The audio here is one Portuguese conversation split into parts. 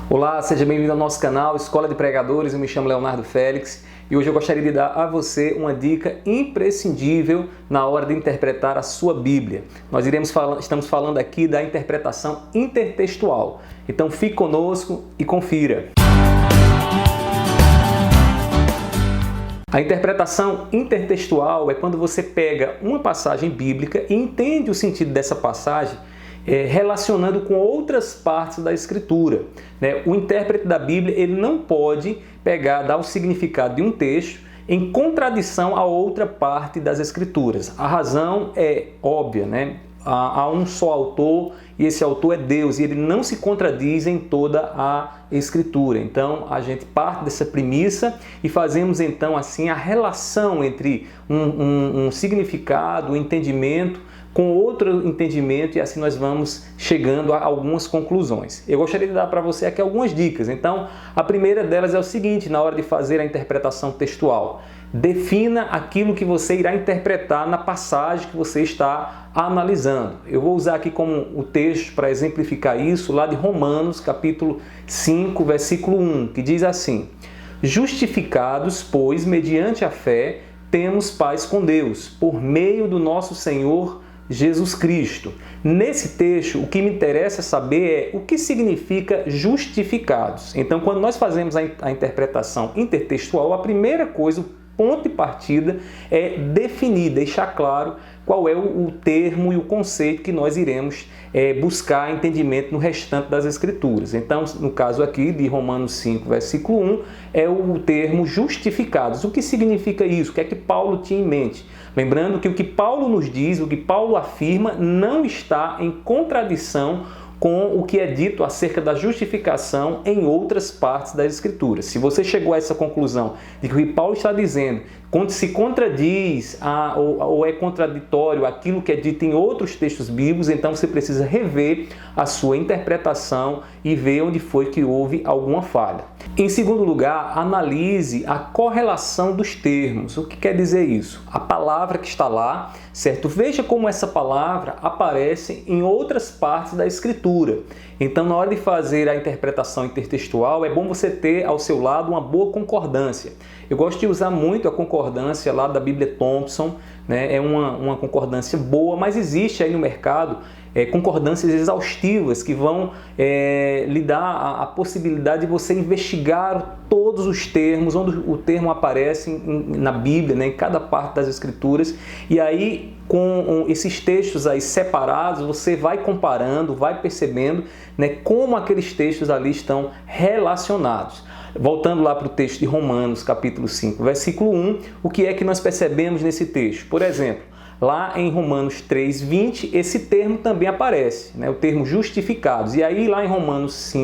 Olá, seja bem-vindo ao nosso canal Escola de Pregadores. Eu me chamo Leonardo Félix e hoje eu gostaria de dar a você uma dica imprescindível na hora de interpretar a sua Bíblia. Estamos falando aqui da interpretação intertextual. Então fique conosco e confira. A interpretação intertextual é quando você pega uma passagem bíblica e entende o sentido dessa passagem relacionando com outras partes da Escritura. O intérprete da Bíblia ele não pode dar o significado de um texto em contradição a outra parte das Escrituras. A razão é óbvia, Há um só autor e esse autor é Deus e ele não se contradiz em toda a Escritura. Então a gente parte dessa premissa e fazemos então assim a relação entre um significado, um entendimento com outro entendimento e assim nós vamos chegando a algumas conclusões. Eu gostaria de dar para você aqui algumas dicas. Então, a primeira delas é o seguinte, na hora de fazer a interpretação textual, defina aquilo que você irá interpretar na passagem que você está analisando. Eu vou usar aqui como o texto para exemplificar isso, lá de Romanos, capítulo 5, versículo 1, que diz assim: justificados, pois, mediante a fé, temos paz com Deus, por meio do nosso Senhor Jesus Cristo. Nesse texto, o que me interessa saber é o que significa justificados. Então, quando nós fazemos a interpretação intertextual, a primeira coisa, o ponto de partida é definir, deixar claro qual é o termo e o conceito que nós iremos buscar entendimento no restante das Escrituras. Então, no caso aqui de Romanos 5, versículo 1, é o termo justificados. O que significa isso? O que é que Paulo tinha em mente? Lembrando que o que Paulo nos diz, o que Paulo afirma, não está em contradição com o que é dito acerca da justificação em outras partes das Escrituras. Se você chegou a essa conclusão de que o que Paulo está dizendo se contradiz ou é contraditório aquilo que é dito em outros textos bíblicos, então você precisa rever a sua interpretação e ver onde foi que houve alguma falha. Em segundo lugar, analise a correlação dos termos. O que quer dizer isso? A palavra que está lá, certo? Veja como essa palavra aparece em outras partes da Escritura. Então, na hora de fazer a interpretação intertextual, é bom você ter ao seu lado uma boa concordância. Eu gosto de usar muito a concordância lá da Bíblia Thompson, É uma concordância boa, mas existe aí no mercado concordâncias exaustivas que vão lhe dar a possibilidade de você investigar todos os termos, onde o termo aparece na Bíblia, em cada parte das Escrituras, e aí com esses textos aí separados, você vai comparando, vai percebendo como aqueles textos ali estão relacionados. Voltando lá para o texto de Romanos, capítulo 5, versículo 1, o que é que nós percebemos nesse texto? Por exemplo, lá em Romanos 3, 20, esse termo também aparece, o termo justificados. E aí lá em Romanos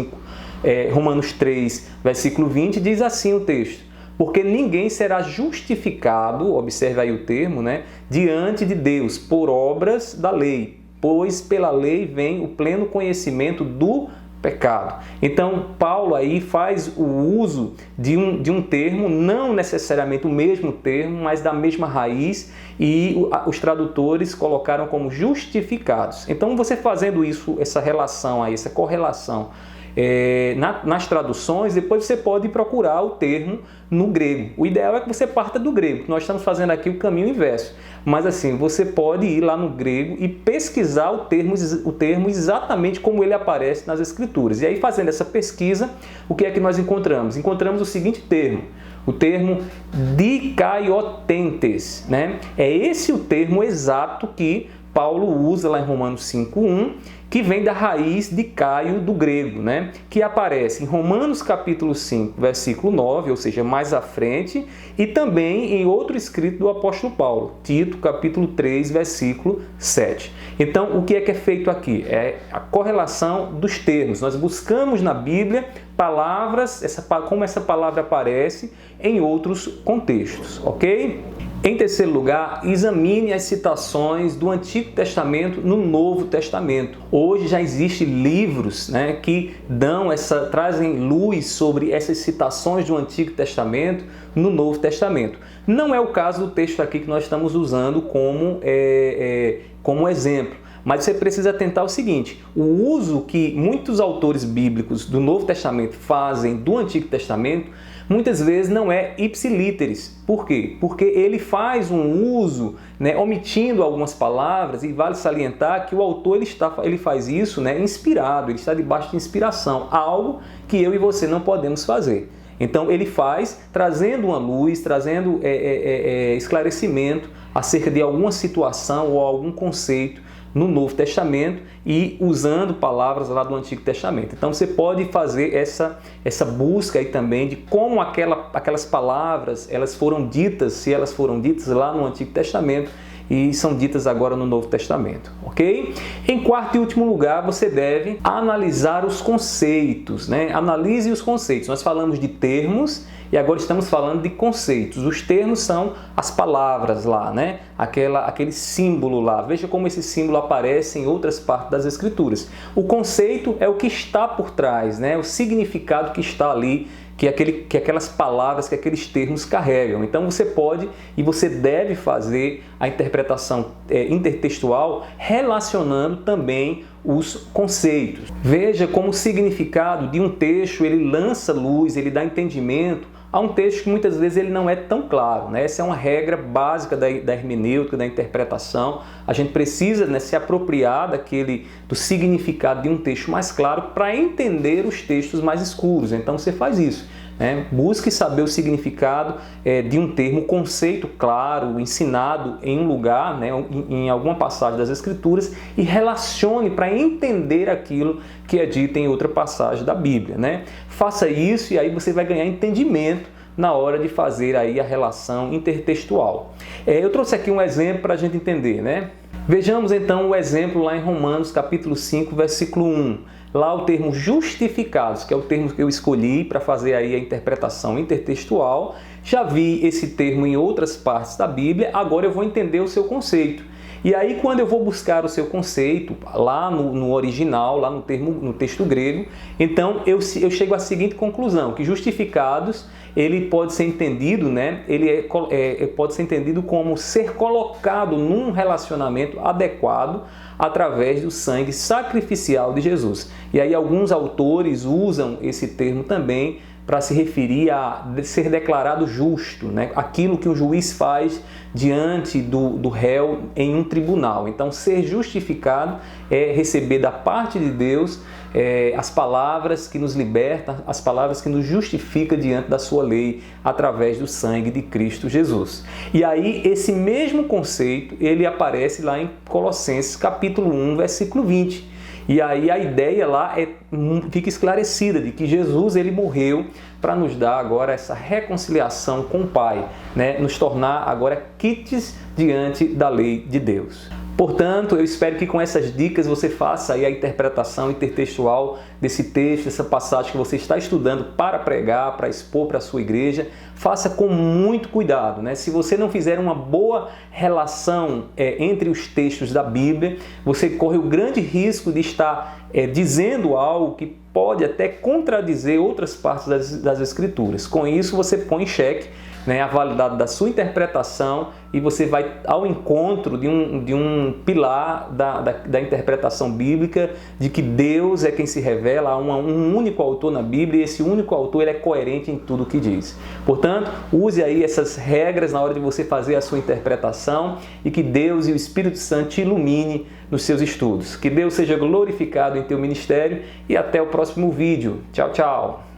3, versículo 20, diz assim o texto: porque ninguém será justificado, observe aí o termo, diante de Deus por obras da lei, pois pela lei vem o pleno conhecimento do pecado. Então, Paulo aí faz o uso de um termo, não necessariamente o mesmo termo, mas da mesma raiz, e os tradutores colocaram como justificados. Então, você fazendo isso, essa relação aí, essa correlação nas traduções, depois você pode procurar o termo no grego. O ideal é que você parta do grego, porque nós estamos fazendo aqui o caminho inverso. Mas assim, você pode ir lá no grego e pesquisar o termo exatamente como ele aparece nas Escrituras. E aí, fazendo essa pesquisa, o que é que nós encontramos? Encontramos o seguinte termo, o termo dikaiotentes, É esse o termo exato que Paulo usa lá em Romanos 5.1, que vem da raiz de Caio do grego, que aparece em Romanos capítulo 5, versículo 9, ou seja, mais à frente, e também em outro escrito do apóstolo Paulo, Tito capítulo 3, versículo 7. Então, o que é feito aqui? É a correlação dos termos. Nós buscamos na Bíblia palavras, como essa palavra aparece em outros contextos, ok? Em terceiro lugar, examine as citações do Antigo Testamento no Novo Testamento. Hoje já existem livros que trazem luz sobre essas citações do Antigo Testamento no Novo Testamento. Não é o caso do texto aqui que nós estamos usando como exemplo. Mas você precisa atentar ao seguinte: o uso que muitos autores bíblicos do Novo Testamento fazem do Antigo Testamento, muitas vezes não é ipsilíteris. Por quê? Porque ele faz um uso, omitindo algumas palavras, e vale salientar que o autor ele faz isso, inspirado, ele está debaixo de inspiração, algo que eu e você não podemos fazer. Então ele faz trazendo uma luz, trazendo esclarecimento acerca de alguma situação ou algum conceito no Novo Testamento e usando palavras lá do Antigo Testamento. Então você pode fazer essa busca aí também de como aquelas palavras elas foram ditas, se elas foram ditas lá no Antigo Testamento e são ditas agora no Novo Testamento, ok? Em quarto e último lugar, você deve analisar os conceitos, Analise os conceitos. Nós falamos de termos e agora estamos falando de conceitos. Os termos são as palavras lá, aquele símbolo lá. Veja como esse símbolo aparece em outras partes das Escrituras. O conceito é o que está por trás, o significado que está ali, que aquelas palavras, que aqueles termos carregam. Então você pode e você deve fazer a interpretação intertextual relacionando também os conceitos. Veja como o significado de um texto ele lança luz, ele dá entendimento a um texto que muitas vezes ele não é tão claro. Essa é uma regra básica da hermenêutica, da interpretação. A gente precisa se apropriar do significado de um texto mais claro para entender os textos mais escuros. Então você faz isso. Busque saber o significado de um termo, conceito claro, ensinado em um lugar, em alguma passagem das Escrituras, e relacione para entender aquilo que é dito em outra passagem da Bíblia. Faça isso e aí você vai ganhar entendimento na hora de fazer aí a relação intertextual. Eu trouxe aqui um exemplo para a gente entender. Vejamos então o exemplo lá em Romanos capítulo 5, versículo 1. Lá o termo justificados, que é o termo que eu escolhi para fazer aí a interpretação intertextual. Já vi esse termo em outras partes da Bíblia, agora eu vou entender o seu conceito. E aí quando eu vou buscar o seu conceito lá no original, lá no texto grego, então eu chego à seguinte conclusão, que justificados ele pode ser entendido, pode ser entendido como ser colocado num relacionamento adequado através do sangue sacrificial de Jesus. E aí alguns autores usam esse termo também para se referir a ser declarado justo, aquilo que o juiz faz diante do réu em um tribunal. Então, ser justificado é receber da parte de Deus as palavras que nos libertam, as palavras que nos justificam diante da sua lei, através do sangue de Cristo Jesus. E aí, esse mesmo conceito, ele aparece lá em Colossenses capítulo 1, versículo 20. E aí a ideia lá fica esclarecida de que Jesus ele morreu para nos dar agora essa reconciliação com o Pai, nos tornar agora quites diante da lei de Deus. Portanto, eu espero que com essas dicas você faça aí a interpretação intertextual desse texto, dessa passagem que você está estudando para pregar, para expor para a sua igreja. Faça com muito cuidado. Se você não fizer uma boa relação entre os textos da Bíblia, você corre o grande risco de estar dizendo algo que pode até contradizer outras partes das Escrituras. Com isso, você põe em xeque a validade da sua interpretação e você vai ao encontro de um pilar da interpretação bíblica, de que Deus é quem se revela, há um único autor na Bíblia e esse único autor ele é coerente em tudo o que diz. Portanto, use aí essas regras na hora de você fazer a sua interpretação e que Deus e o Espírito Santo te ilumine nos seus estudos. Que Deus seja glorificado em teu ministério e até o próximo vídeo. Tchau, tchau!